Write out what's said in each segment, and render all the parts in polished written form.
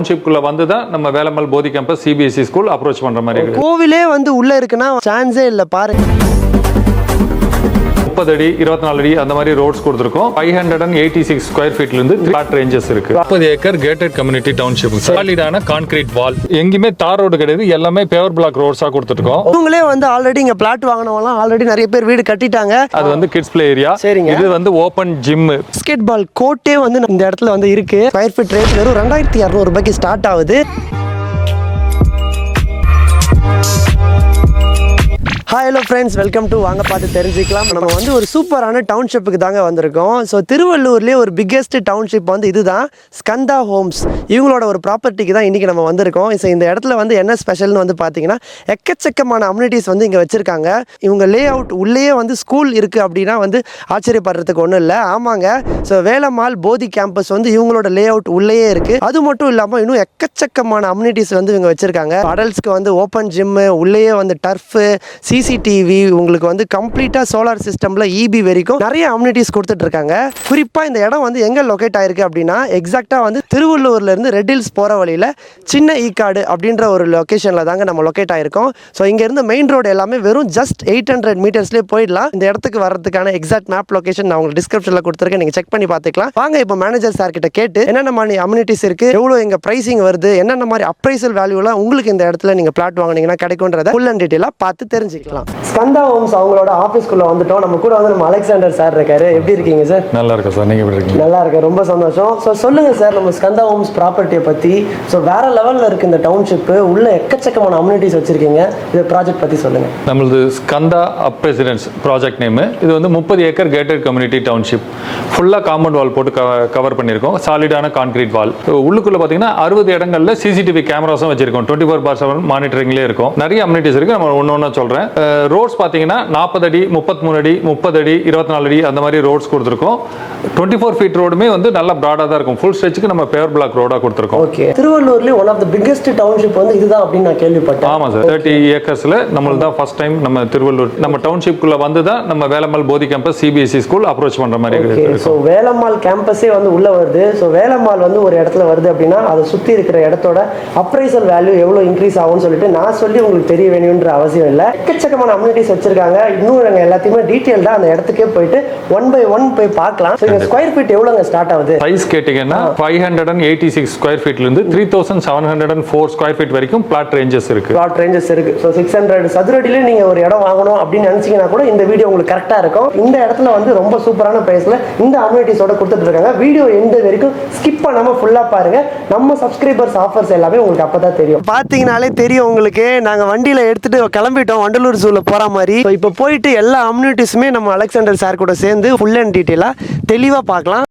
டவுன்ஷிப்குள்ள வந்து தான் நம்ம வேலம்மாள் போதி கேம்பஸ் சிபிஎஸ்சி ஸ்கூல் அப்ரோச் பண்ற மாதிரி இருக்கு. கோவிலே வந்து உள்ள இருக்குன்னா சான்ஸே இல்ல பாருங்க. 30 அடி 24 அடி அந்த மாதிரி ரோட்ஸ் கொடுத்துருக்கோம். 586 ஸ்கொயர் ஃபீட்ல இருந்து பிளாட் ரேஞ்சஸ் இருக்கு. 40 ஏக்கர் கேட்டட் கம்யூனிட்டி டவுன்ஷிப். சாலிடான கான்கிரீட் வால், எங்கேயுமே தார் ரோடு கிடையாது, எல்லாமே பேவர் பிளாக் ரோட்ஸா கொடுத்துருக்கோம். இவங்களே வந்து ஆல்ரெடி இங்க பிளாட் வாங்கினவங்க ஆல்ரெடி நிறைய பேர் வீடு கட்டிட்டாங்க. அது வந்து கிட்ஸ் பிளே ஏரியா. சரிங்க. இது வந்து ஓபன் ஜிம். பாஸ்கெட் பால் கோர்ட்டே வந்து இந்த இடத்துல வந்து இருக்கு. ஸ்கொயர் ஃபீட் ரேட் வெறும் 2200 ரூபாய்க்கு ஸ்டார்ட் ஆகுது. Hi hello friends, welcome to வாங்க பார்த்து தெரிஞ்சுக்கலாம். நம்ம வந்து ஒரு சூப்பரான டவுன்ஷிப்புக்கு தாங்க வந்திருக்கோம். ஸோ திருவள்ளூர்லேயே ஒரு பிக்கெஸ்ட் டவுன்ஷிப் வந்து இதுதான், ஸ்கந்தா ஹோம்ஸ். இவங்களோட ஒரு ப்ராப்பர்ட்டிக்கு தான் இன்றைக்கி நம்ம வந்திருக்கோம். ஸோ இந்த இடத்துல வந்து என்ன ஸ்பெஷல்னு வந்து பார்த்தீங்கன்னா எக்கச்சக்கமான அம்யூனிட்டிஸ் வந்து இங்கே வச்சுருக்காங்க. இவங்க லே அவுட் உள்ளேயே வந்து ஸ்கூல் இருக்குது அப்படின்னா வந்து ஆச்சரியப்படுறதுக்கு ஒன்றும் இல்லை. ஆமாங்க, ஸோ வேலம்மாள் போதி கேம்பஸ் வந்து இவங்களோட லே அவுட் உள்ளேயே இருக்குது. அது மட்டும் இல்லாமல் இன்னும் எக்கச்சக்கமான அம்யூனிட்டிஸ் வந்து இவங்க வச்சுருக்காங்க. அடல்ட்ஸ்க்கு வந்து ஓப்பன் ஜிம்மு, உள்ளேயே வந்து டர்ஃபு, சிசிடிவி, உங்களுக்கு வந்து கம்ப்ளீட்டாக சோலார் சிஸ்டமில் இபி வரைக்கும் நிறைய அம்யூனிட்டிஸ் கொடுத்துட்ருக்காங்க. குறிப்பாக இந்த இடம் வந்து எங்கே லொக்கேட் ஆயிருக்கு அப்படின்னா எக்ஸாக்டாக வந்து திருவள்ளூர்லேருந்து ரெட் ஹில்ஸ் போகிற வழியில் சின்ன ஈக்காடு அப்படின்ற ஒரு லொக்கேஷனில் தாங்க நம்ம லொக்கேட் ஆயிருக்கோம். ஸோ இங்கேருந்து மெயின் ரோடு எல்லாமே வெறும் ஜஸ்ட் 800 மீட்டர்ஸ்லேயே போயிடலாம். இந்த இடத்துக்கு வர்றதுக்கான எக்ஸாக்ட் மேப் லொக்கேஷன் நான் உங்களுக்கு டிஸ்கிரிப்ஷனில் கொடுத்துருக்கேன், நீங்கள் செக் பண்ணி பார்த்துக்கலாம். வாங்க இப்போ மேனேஜர் சார் கிட்ட கேட்டு என்னென்ன மாதிரி அம்யூனிட்டிஸ் இருக்குது, எவ்வளோ எங்கள் ப்ரைஸிங் வருது, என்னென்ன மாதிரி அப்ரைசல் வேல்யூலாம் உங்களுக்கு இந்த இடத்துல நீங்கள் பிளாட் வாங்கினீங்கன்னா கிடைக்கும்ன்றதை ஃபுல் அண்ட் டீட்டெயிலாக பார்த்து தெரிஞ்சுக்கலாம். ஸ்கந்தா ஹோம்ஸ் அவங்களோட ஆஃபீஸ்க்குள்ள வந்துட்டோம். நம்ம கூட வந்து நம்ம அலெக்சாண்டர் சார் இருக்காரு. எப்படி இருக்கீங்க சார்? நல்லா இருக்கு சார், நீங்க எப்படி இருக்கீங்க? நல்லா இருக்கு, ரொம்ப சந்தோஷம். ஸோ சொல்லுங்க சார், நம்ம ஸ்கந்தா ஹோம்ஸ் ப்ராப்பர்ட்டியை பற்றி. ஸோ வேற லெவலில் இருக்கு இந்த டவுன்ஷிப்பு, உள்ள எக்கச்சக்கமான அம்யூனிட்டிஸ் வச்சிருக்கீங்க. இந்த ப்ராஜெக்ட் பற்றி சொல்லுங்க. நம்மளது ஸ்கந்தா அப் ரெசிடென்ஸ் ப்ராஜெக்ட் நேம். இது வந்து 30 ஏக்கர் கேட்டட் கம்யூனிட்டி டவுன்ஷிப். ஃபுல்லாக காம்பவுண்ட் வால் போட்டு கவர் பண்ணியிருக்கோம். சாலிடான கான்கிரீட் வால். உள்ளுக்குள்ள பார்த்தீங்கன்னா 60 இடங்கள்ல சிசிடிவி கேமராஸும் வச்சிருக்கோம். 24/7 மானிட்டரிங்லேயே இருக்கும். நிறைய அம்யூனிட்டிஸ் இருக்கு, நம்ம ஒன்று ஒன்றா சொல்கிறேன். ரோட்ஸ் பார்த்தீங்கன்னா 40 அடி 33 அடி 30 அடி 24 அடி அந்த மாதிரி ரோட்ஸ் கொடுத்துருக்கோம். 24 ஃபீட் ரோடுமே வந்து நல்ல ப்ராடாக தான் இருக்கும். ஃபுல் ஸ்ட்ரெச்சுக்கு நம்ம பேவர் பிளாக் ரோடாக கொடுத்துருக்கோம். ஓகே, திருவள்ளூர்லேயே one of the biggest township வந்து இதுதான் அப்படின்னு நான் கேள்விப்பட்டேன். ஆமாம் சார், 30 ஏக்கர்ஸில் நம்மளுக்கு தான் ஃபர்ஸ்ட் டைம் நம்ம திருவள்ளூர் நம்ம டவுன்ஷிப்குள்ளே வந்து தான் நம்ம வேலம்மாள் போதி கேம்பஸ் சிபிஎஸ்சி ஸ்கூல் அப்ரோச் பண்ணுற மாதிரி இருக்கு. ஸோ வேலம்மாள் கேம்பஸே வந்து உள்ள வருது. ஸோ வேலம்மாள் வந்து ஒரு இடத்துல வருது அப்படின்னா அதை சுற்றி இருக்கிற இடத்தோட அப்ரைசல் வேல்யூ எவ்வளோ இன்க்ரீஸ் ஆகும்னு சொல்லிட்டு நான் சொல்லி உங்களுக்கு தெரிய வேணும்ன்ற அவசியம் இல்லை. எக்கச்சக்கமான அம்யூனிட்டிஸ் வச்சிருக்காங்க. இன்னும் நாங்கள் எல்லாத்தையுமே டீட்டெயில்டாக அந்த இடத்துக்கே போயிட்டு 1 by 1 போய் பார்க்கலாம். ஸோ இந்த ஸ்கொயர் ஃபீட் எவ்வளோங்க ஸ்டார்ட் ஆகுது? சைஸ் கேட்டிங்கன்னா 586 ஸ்கொயர் ஃபீட்லேருந்து 3704 ஸ்கொயர் ஃபீட் வரைக்கும் பிளாட் ரேஞ்சஸ் இருக்கு. பிளாட் ரேஞ்சஸ் இருக்கு. ஸோ 600 சதுரடியில நீங்கள் ஒரு இடம் வாங்கணும் அப்படின்னு நினச்சிங்கன்னா கூட இந்த வீடியோ உங்களுக்கு கரெக்டாக இருக்கும். இந்த இடத்துல வந்து ரொம்ப சூப்பரான ப்ரைஸில் இந்த அம்யூனிட்டிஸோட கொடுத்துட்டு இருக்காங்க. வீடியோ எந்த வரைக்கும் ஸ்கிப் பண்ணாமல் ஃபுல்லாக பாருங்க. நம்ம சப்ஸ்கிரைபர்ஸ் ஆஃபர்ஸ் எல்லாமே உங்களுக்கு அப்போ தான் தெரியும். பார்த்தீங்கனாலே தெரியும் உங்களுக்கு. நாங்கள் வண்டியில் எடுத்துட்டு கிளம்பிட்டோம் வண்டலூர் ஜூவில் போகிற மாதிரி. இப்போ போயிட்டு எல்லா அம்யூனிட்டிஸுமே நம்ம அலெக்சாண்டர் சார் கூட சேர்ந்து ஃபுல் அண்ட் டீட்டெயிலாக தெளிவாக பார்க்கலாம்.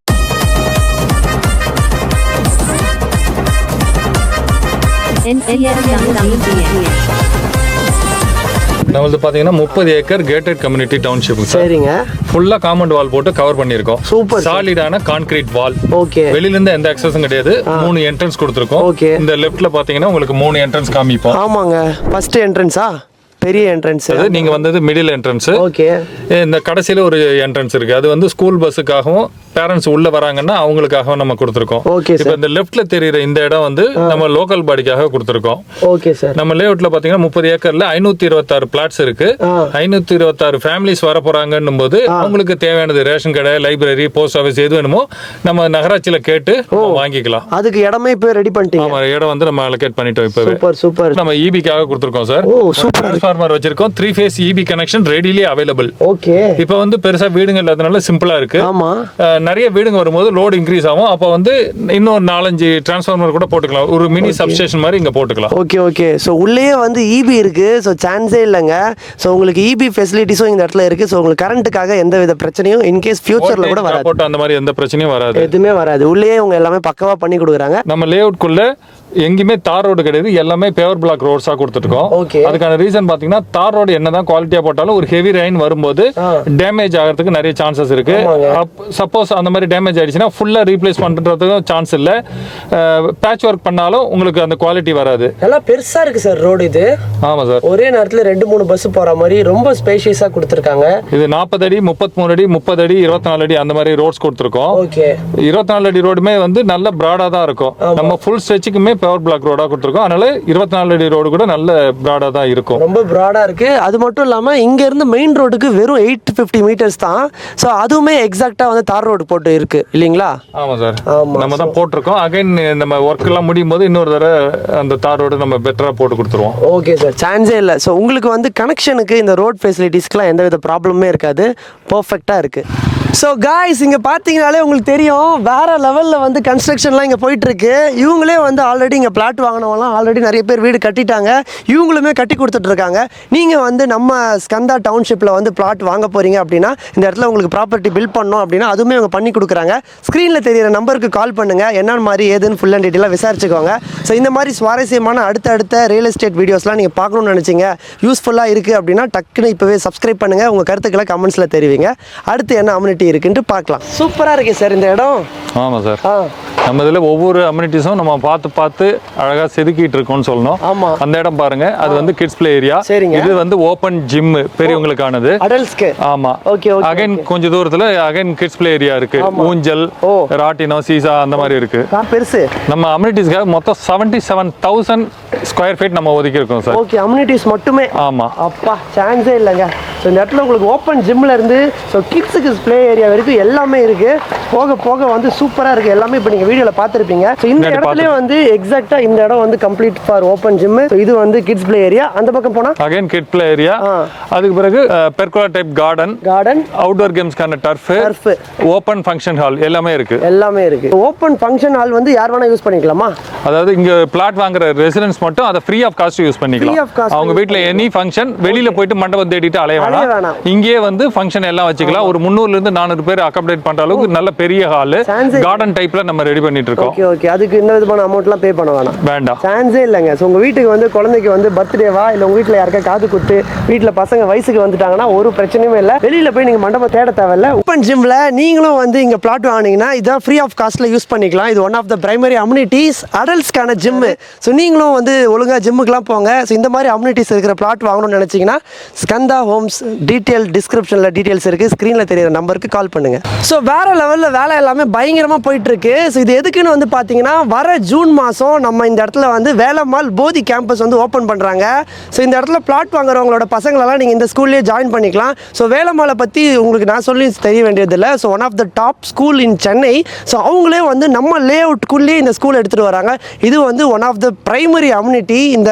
நம்மளது பார்த்தீங்கன்னா 30 ஏக்கர் கேட்டட் கம்யூனிட்டி டவுன்ஷிப். சரிங்க. ஃபுல்லாக காம்பவுண்ட் வால் போட்டு கவர் பண்ணியிருக்கோம். சூப்பர். சாலிடான கான்கிரீட் வால். ஓகே. வெளியில இருந்து எந்த அக்சஸும் கிடையாது. 3 என்ட்ரன்ஸ் கொடுத்துருக்கோம். ஓகே. இந்த லெஃப்ட்ல பார்த்தீங்கன்னா உங்களுக்கு 3 என்ட்ரன்ஸ் காமிப்போம். ஆமாங்க, ஃபர்ஸ்ட் என்ட்ரன்ஸா? பெரிய என்ட்ரன்ஸ். நீங்க வந்தது மிடில் என்ட்ரன்ஸ். ஓகே. இந்த கடைசியில ஒரு என்ட்ரன்ஸ் இருக்கு. அது வந்து ஸ்கூல் பஸ்ஸுக்காகவும் பேரண்ட்ஸ் உள்ள வராங்கன்னா அவங்களுக்காக நம்ம கொடுத்துருக்கோம். Okay sir. இப்போ இந்த லெஃப்ட்ல தெரியுற இந்த இடம் வந்து நம்ம லோக்கல் பாடிக்காக கொடுத்துருக்கோம். Okay sir. நம்ம லேஅவுட்ல பாத்தீங்கன்னா 30 ஏக்கர்ல 526 பிளாட்ஸ் இருக்கு. 526 ஃபேமிலிஸ் வர போறாங்கன்னும் போது அவங்களுக்கு தேவையானது ரேஷன் கடை, லைப்ரரி, போஸ்ட் ஆஃபீஸ் எது வேணுமோ நம்ம நகராட்சியில கேட்டு வாங்கிக்கலாம். அதுக்கு இடமே இப்போ ரெடி பண்ணிட்டீங்க? ஆமா, இடம் வந்து நம்ம அலோகேட் பண்ணிட்டோம். இப்போ சூப்பர் சூப்பர். நம்ம ஈபிக்காக கொடுத்துருக்கோம் சார். ஓ சூப்பர். டிரான்ஸ்ஃபார்மர் வச்சிருக்கோம். 3 phase EB connection readily available. Okay. இப்போ வந்து பெருசா வீடுங்க இல்லாதனால சிம்பிளா இருக்கு. ஆமா. நிறைய வீடுங்க வரும்போது லோடு இன்க்ரீஸ் ஆகும். அப்போ வந்து இன்னும் 4-5 டிரான்ஸ்ஃபார்மர் கூட போட்டுக்கலாம். ஒரு மினி சப்ஸ்டேஷன் மாதிரி இங்க போட்டுக்கலாம். Okay okay. ஸோ உள்ளேயே வந்து இபி இருக்கு. ஸோ சான்ஸே இல்லைங்க. ஸோ உங்களுக்கு இபி ஃபெசிலிட்டிஸும் இந்த இடத்துல இருக்கு. ஸோ உங்களுக்கு கரண்ட்டுக்காக எந்த வித பிரச்சனையும் இன்கேஸ் ஃபியூச்சர்ல கூட வராது. போட்டு அந்த மாதிரி எந்த பிரச்சனையும் வராது, எதுவுமே வராது. உள்ளேயே அவங்க எல்லாமே பக்கவா பண்ணி கொடுக்குறாங்க. நம்ம லேஅவுட்குள்ள எங்கேயுமே தார் ரோடு கிடையாது, எல்லாமே பேவர் பிளாக் ரோட்ஸா கொடுத்துருக்கோம். அதுக்கான ரீசன் பாத்தீங்கன்னா தார் ரோடு என்னதான் குவாலிட்டியா போட்டாலும் ஒரு ஹெவி ரெயின் வரும்போது டேமேஜ் ஆகிறதுக்கு நிறைய சான்சஸ் இருக்கு. சப்போஸ் அந்த மாதிரி டேமேஜ் ஆயிடுச்சுன்னா ஃபுல்லா ரீப்ளேஸ் பண்றதுக்கும் சான்ஸ் இல்ல. பேட்ச் ஒர்க் பண்ணாலும் உங்களுக்கு அந்த குவாலிட்டி வராது. நல்லா பெருசா இருக்கு சார் ரோடு இது. ஆமா சார், ஒரே நேரத்துல 2-3 பஸ் போற மாதிரி ரொம்ப ஸ்பேஷியஸா கொடுத்துருக்காங்க. இது 40 அடி 33 அடி 30 அடி 24 அடி அந்த மாதிரி ரோட்ஸ் கொடுத்துருக்கோம். 24 அடி ரோடுமே வந்து நல்ல பிராடா தான் இருக்கும். நம்ம ஃபுல் ஸ்ட்ரெச்சுக்குமே பவர் பிளாக் ரோடாக கொடுத்துருக்கோம். அதனால 24 அடி ரோடு கூட நல்ல ப்ராடாக தான் இருக்கும். ரொம்ப ப்ராடாக இருக்குது. அது மட்டும் இல்லாமல் இங்கேருந்து மெயின் ரோடுக்கு வெறும் 850 மீட்டர்ஸ் தான். ஸோ அதுவுமே எக்ஸாக்டாக வந்து தார் ரோடு போட்டு இருக்குது இல்லைங்களா? ஆமாம் சார், நம்ம தான் போட்டிருக்கோம். அகைன் நம்ம ஒர்க்கெல்லாம் முடியும் போது இன்னொரு தடவை அந்த தார் ரோடு நம்ம பெட்டராக போட்டு கொடுத்துருவோம். ஓகே சார், சான்ஸே இல்லை. ஸோ உங்களுக்கு வந்து கனெக்ஷனுக்கு இந்த ரோட் ஃபெசிலிட்டிஸ்க்குலாம் எந்த வித ப்ராப்ளமே இருக்காது, பர்ஃபெக்டாக இருக்குது. ஸோ காய்ஸ், இங்கே பார்த்தீங்கனாலே உங்களுக்கு தெரியும் வேறு லெவலில் வந்து கன்ஸ்ட்ரக்ஷன்லாம் இங்கே போயிட்டுருக்கு. இவங்களே வந்து ஆல்ரெடி இங்கே பிளாட் வாங்கினவங்களாம் ஆல்ரெடி நிறைய பேர் வீடு கட்டிட்டாங்க, இவங்களுமே கட்டி கொடுத்துட்ருக்காங்க. நீங்கள் வந்து நம்ம ஸ்கந்தா டவுன்ஷிப்பில் வந்து பிளாட் வாங்க போகிறீங்க அப்படின்னா, இந்த இடத்துல உங்களுக்கு ப்ராப்பர்ட்டி பில்ட் பண்ணோம் அப்படின்னா அதுவுமே அவங்க பண்ணி கொடுக்குறாங்க. ஸ்க்ரீனில் தெரியிற நம்பருக்கு கால் பண்ணுங்கள், என்னென்ன மாதிரி ஏதுன்னு ஃபுல் அண்ட் டீட்டெயிலாக விசாரிச்சுக்கோங்க. ஸோ இந்த மாதிரி சுவாரஸ்யமான அடுத்த ரியல் எஸ்டேட் வீடியோஸ்லாம் நீங்கள் பார்க்கணும்னு நினச்சிங்க, யூஸ்ஃபுல்லாக இருக்குது அப்படின்னா டக்குன்னு இப்போவே சப்ஸ்கிரைப் பண்ணுங்கள், உங்கள் கருத்துக்களை கமெண்ட்ஸில் தெரிவிங்க. அடுத்து என்ன அம்யூனிட்டி இருக்குன்ட்டு பார்க்கலாம். சூப்பராக இருக்கு சார் இந்த இடம். ஆமாம் சார், நம்ம இதில் ஒவ்வொரு அம்யூனிட்டிஸும் நம்ம பார்த்து அழகாக செதுக்கிட்டு இருக்கோம்னு சொல்லணும். ஆமாம், அந்த இடம் பாருங்க, அது வந்து கிட்ஸ் பிளே ஏரியா. சரிங்க. இது வந்து ஓப்பன் ஜிம், பெரியவங்களுக்கானது, அடல்ட்ஸ்க்கு. ஆமா. Okay okay. அகைன் கொஞ்ச தூரத்துல அகைன் கிட்ஸ் பிளே ஏரியா இருக்கு, ஊஞ்சல், ராட்டினம், சீசா அந்த மாதிரி இருக்கு. பெருசு. நம்ம அம்யூனிட்டிஸ்க்காக மொத்தம் 77,000 ஸ்கொயர் ஃபீட் நம்ம ஒதுக்கி இருக்கோம் சார். ஓகே, அம்யூனிட்டிஸ் மட்டுமே. ஆமா. அப்பா, சான்ஸே இல்லைங்க. ஸோ இந்த இடத்துல உங்களுக்கு ஓப்பன் ஜிம்ல இருந்து ஸோ கிட்ஸுக்கு பிளே ஏரியா வரைக்கும் எல்லாமே இருக்கு. போக போக வந்து சூப்பராக இருக்கு எல்லாமே. இப்போ நீங்கள் வீடியோவில் பார்த்துருப்பீங்க. ஸோ இந்த இடத்துலேயே வந்து எக்ஸாக்டாக இந்த இடம் வந்து complete for open gym. So இது வந்து கிட்ஸ் பிளே ஏரியா. அந்த பக்கம் போனால் அகைன் கிட் பிளே ஏரியா. அதுக்கு பிறகு பெர்குலா டைப் கார்டன், அவுட்டோர் கேம்ஸ்க்கான டர்ஃப், ஓப்பன் ஃபங்க்ஷன் ஹால் எல்லாமே இருக்கு. ஓப்பன் ஃபங்க்ஷன் ஹால் வந்து யார் வேணா யூஸ் பண்ணிக்கலாமா? அதாவது இங்க பிளாட் வாங்குற ரெசிடென்ட்ஸ் மட்டும் அதை ஃப்ரீ ஆஃப் காஸ்ட் யூஸ் பண்ணிக்கலாம். அவங்க வீட்டில் எனி ஃபங்க்ஷன் வெளியில போயிட்டு மண்டபம் தேடிட்டு அலைய வேணாம். இங்கேயே வந்து ஃபங்க்ஷன் எல்லாம் வச்சுக்கலாம். ஒரு 300 இருந்து 400 பேர் அகாமடேட் பண்ற அளவுக்கு நல்ல பெரிய ஹால், கார்டன் டைப்ல நம்ம ரெடி பண்ணிட்டு இருக்கோம். Okay okay. அதுக்கு என்ன விதமான அமௌண்ட்லாம் பே பண்ண வேண்டாம். சான்ஸே இல்லைங்க. ஸோ உங்க வீட்டுக்கு வந்து குழந்தைக்கு வந்து பர்த்டேவா இல்லை உங்க வீட்டில் யாருக்கா காது குத்து, வீட்டில் பசங்க வயசுக்கு வந்துட்டாங்கன்னா ஒரு பிரச்சனையும் இல்லை, வெளியில போய் நீங்க மண்டபம் தேட தேவையில்ல. ஓப்பன் ஜிம்ல நீங்களும் வந்து இங்க பிளாட் வாங்கினீங்கன்னா இதான் ஃப்ரீ ஆஃப் காஸ்ட்ல யூஸ் பண்ணிக்கலாம். இது one of the primary amenities, அடல்ட்ஸ்க்கான ஜிம். ஸோ நீங்களும் வந்து ஒழுங்கா ஜிம்முக்குலாம் போங்க. ஸோ இந்த மாதிரி அம்யூனிட்டிஸ் இருக்கிற பிளாட் வாங்கணும்னு நினைச்சீங்கன்னா ஸ்கந்தா ஹோம்ஸ் டிஸ்கிரிப்ஷனில் டீட்டெயில்ஸ் இருக்குது, ஸ்க்ரீனில் தெரியிற நம்பருக்கு கால் பண்ணுங்கள். ஸோ வேறு லெவலில் வேலை எல்லாமே பயங்கரமாக போயிட்டுருக்கு. ஸோ இது எதுக்குன்னு வந்து பார்த்தீங்கன்னா, வர ஜூன் மாதம் நம்ம இந்த இடத்துல வந்து வேலம்மாள் போதி கேம்பஸ் வந்து ஓப்பன் பண்ணுறாங்க. ஸோ இந்த இடத்துல பிளாட் வாங்குறவங்களோட பசங்களெல்லாம் நீங்கள் இந்த ஸ்கூல்லேயே ஜாயின் பண்ணிக்கலாம். ஸோ வேலம்மாளை பற்றி உங்களுக்கு நான் சொல்லி தெரிய வேண்டியதில்லை. So one of the top school in Chennai. So அவங்களே வந்து நம்ம லே அவுட்குள்ளேயே இந்த ஸ்கூல் எடுத்துகிட்டு வராங்க. இது வந்து one of the primary amenity இந்த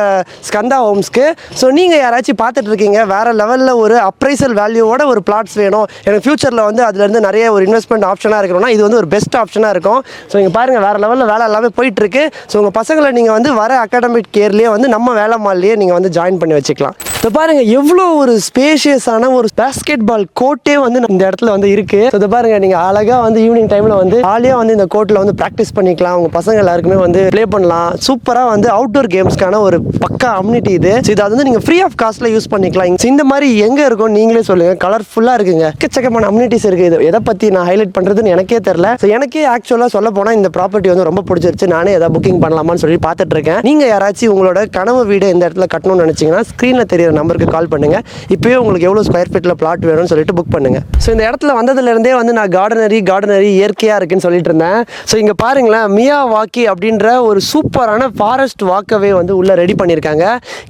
ஸ்கந்தா ஹோம்ஸ்க்கு. ஸோ நீங்கள் யாராச்சும் பார்த்துட்டு இருக்கீங்க, வேறு லெவலில் ஒரு அப்ரைசல் வேல்யூவோட ஒரு பிளாட்ஸ் வேணும், எனக்கு ஃபியூச்சரில் வந்து அதுலேருந்து நிறைய ஒரு இன்வெஸ்ட்மெண்ட் ஆப்ஷனாக இருக்கணும்னா இது வந்து ஒரு பெஸ்ட் ஆப்ஷனாக இருக்கும். ஸோ இங்கே பாருங்கள், வேறு லெவலில் வேலை எல்லாமே போயிட்டுருக்கு. ஸோ உங்கள் பசங்களை நீங்கள் வந்து வர அகாடமிக் கேர்லேயே வந்து நம்ம வேலம்மாள்லேயே நீங்கள் வந்து ஜாயின் பண்ணி வச்சுக்கலாம். இப்போ பாருங்கள், எவ்வளோ ஒரு ஸ்பேஷியஸான ஒரு பேஸ்கெட் பால் கோர்ட்டே வந்து இந்த இடத்துல வந்து இருக்குது. ஸோ இதை பாருங்கள், நீங்கள் அழகாக வந்து ஈவினிங் டைமில் வந்து ஜாலியாக வந்து இந்த கோர்ட்டில் வந்து ப்ராக்டிஸ் பண்ணிக்கலாம். உங்கள் பசங்க எல்லாருக்குமே வந்து ப்ளே பண்ணலாம். சூப்பராக வந்து அவுட்டோர் கேம்ஸ்க்கான ஒரு பக்கா அம்யூனிட்டி இது. ஸோ இதை வந்து நீங்கள் ஃப்ரீ ஆஃப் காஸ்ட்டில் யூஸ் பண்ணிக்கலாம். இந்த மாதிரி எங்கே இருக்கும் நீங்களே சொல்லுங்கள். கலர்ஃபுல்லாக இருக்குங்க, எக்கச்சக்கமான அம்யூனிட்டிஸ் இருக்குது. இது எதை பற்றி நான் ஹைலைட் பண்ணுறதுன்னு எனக்கே தெரில. ஸோ எனக்கே ஆக்சுவலாக சொல்ல போனால் இந்த ப்ராப்பர்ட்டி வந்து ரொம்ப பிடிச்சிருச்சு. நானே எதாவது புக்கிங் பண்ணலாமான்னு சொல்லி பார்த்துட்டு இருக்கேன். நீங்கள் யாராச்சும் உங்களோட கனவு வீடு இந்த இடத்துல கட்டணும்னு நினச்சிங்கன்னா ஸ்க்ரீனில் தெரியிற நம்பருக்கு கால் பண்ணுங்கள். இப்போயே உங்களுக்கு எவ்வளோ ஸ்கொயர் ஃபீட்டில் பிளாட் வேணும்னு சொல்லிட்டு புக் பண்ணுங்கள். ஸோ இந்த இடத்துல வந்ததுலேருந்தே வந்து நான் கார்டனரி இயற்கையாக இருக்குன்னு சொல்லிட்டு இருந்தேன். ஸோ இங்கே பாருங்களேன், மியா வாக்கி அப்படின்ற ஒரு சூப்பரான ஃபாரஸ்ட் வாக்கவே வந்து உள்ளே ரெடி பண்ணியிருக்காங்க.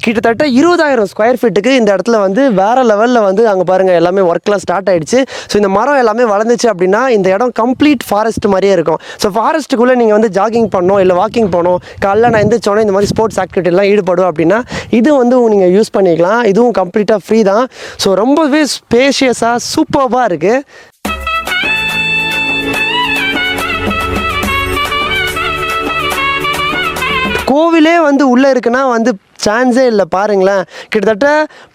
கிட்டத்தட்ட 20,000 ஸ்கொயர் ஃபீட்டுக்கு இந்த இடத்துல வந்து வேறு லெவலில் வந்து அங்கே பாருங்கள் எல்லாமே ஒர்க்லாம் ஸ்டார்ட் ஆகிடுச்சு. ஸோ இந்த மரம் எல்லாமே வளர்ந்துச்சு அப்படின்னா இந்த இடம் கம்ப்ளீட் ஃபாரஸ்ட் மாதிரியே இருக்கும். ஸோ ஃபாரஸ்ட்டுக்குள்ளே நீங்கள் வந்து ஜாகிங் பண்ணணும், இல்லை வாக்கிங் போகணும், காலைல நான் எந்திரிச்சோன்னே இந்த மாதிரி ஸ்போர்ட்ஸ் ஆக்டிவிட்டிலாம் ஈடுபடும் அப்படின்னா இது வந்து நீங்கள் யூஸ் பண்ணிக்கலாம். இதுவும் கம்ப்ளீட்டாக ஃப்ரீ தான். ஸோ ரொம்பவே ஸ்பேஷியஸாக சூப்பராக இருக்குது. கோவிலே வந்து உள்ளே இருக்குன்னா வந்து சான்ஸே இல்லை. பாருங்களேன், கிட்டத்தட்ட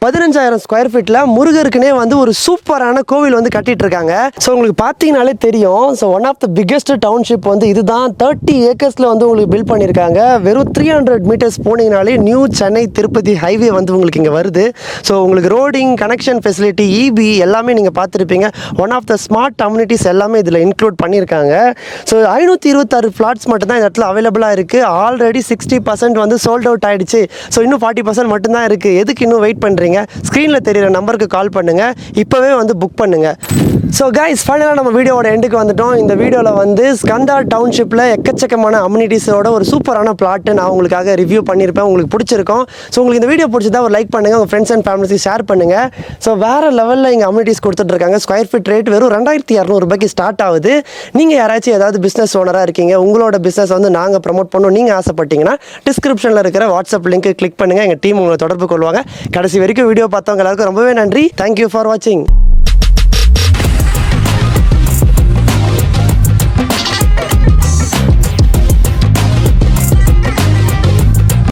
15,000 ஸ்கொயர் ஃபீட்டில் முருகருக்குனே வந்து ஒரு சூப்பரான கோவில் வந்து கட்டிட்டு இருக்காங்க. ஸோ உங்களுக்கு பார்த்தீங்கனாலே தெரியும். So one of the biggest township வந்து இதுதான். 30 ஏக்கர்ஸில் வந்து உங்களுக்கு பில்ட் பண்ணியிருக்காங்க. வெறும் 300 மீட்டர்ஸ் போனீங்கனாலே நியூ சென்னை திருப்பதி ஹைவே வந்து உங்களுக்கு இங்கே வருது. ஸோ உங்களுக்கு ரோடிங், கனெக்ஷன் ஃபெசிலிட்டி, இபி எல்லாமே நீங்கள் பார்த்துருப்பீங்க. One of the smart communities எல்லாமே இதில் இன்க்ளூட் பண்ணியிருக்காங்க. ஸோ 526 ஃப்ளாட்ஸ் மட்டும் தான் இந்த இடத்துல அவைலபிளாக இருக்குது. ஆல்ரெடி 60% வந்து சோல்ட் அவுட் ஆகிடுச்சு. ஸோ இன்னும் 40% மட்டும்தான் இருக்குது. எதுக்கு இன்னும் வெயிட் பண்ணுறீங்க? ஸ்க்ரீனில் தெரியிற நம்பருக்கு கால் பண்ணுங்கள், இப்போவே வந்து புக் பண்ணுங்கள். ஸோ கைஸ் ஃபைனலாக நம்ம வீடியோவோட எண்டுக்கு வந்துட்டோம். இந்த வீடியோவில் வந்து ஸ்கந்தா டவுன்ஷிப்பில் எக்கச்சக்கமான அம்யூனிட்டிஸோட ஒரு சூப்பரான பிளாட்டு நான் உங்களுக்காக ரிவ்யூ பண்ணியிருப்பேன். உங்களுக்கு பிடிச்சிருக்கும். ஸோ உங்களுக்கு இந்த வீடியோ பிடிச்சதா ஒரு லைக் பண்ணுங்கள், உங்கள் ஃப்ரெண்ட்ஸ் அண்ட் ஃபேமிலிஸுக்கு ஷேர் பண்ணுங்கள். ஸோ வேறு லெவலில் இங்கே அம்யூனிட்டிஸ் கொடுத்துட்ருக்காங்க. ஸ்கொயர் ஃபீட் ரேட் வெறும் 2200 ஸ்டார்ட் ஆகுது. நீங்கள் யாராச்சும் ஏதாவது பிஸ்னஸ் ஓனராக இருக்கீங்க, உங்களோட பிஸ்னஸ் வந்து நாங்கள் ப்ரமோட் பண்ணோம் நீங்கள் ஆசைப்பட்டீங்கன்னா டிஸ்கிரிப்ஷனில் இருக்கிற வாட்ஸ்அப் லிங்க் கிளிக் பண்ணுங்கள். எங்கள் டீம் உங்களை தொடர்பு கொள்வாங்க. கடைசி வரைக்கும் வீடியோ பார்த்தவங்க எல்லாருக்கும் ரொம்பவே நன்றி. தேங்க்யூ ஃபார் வாட்சிங்.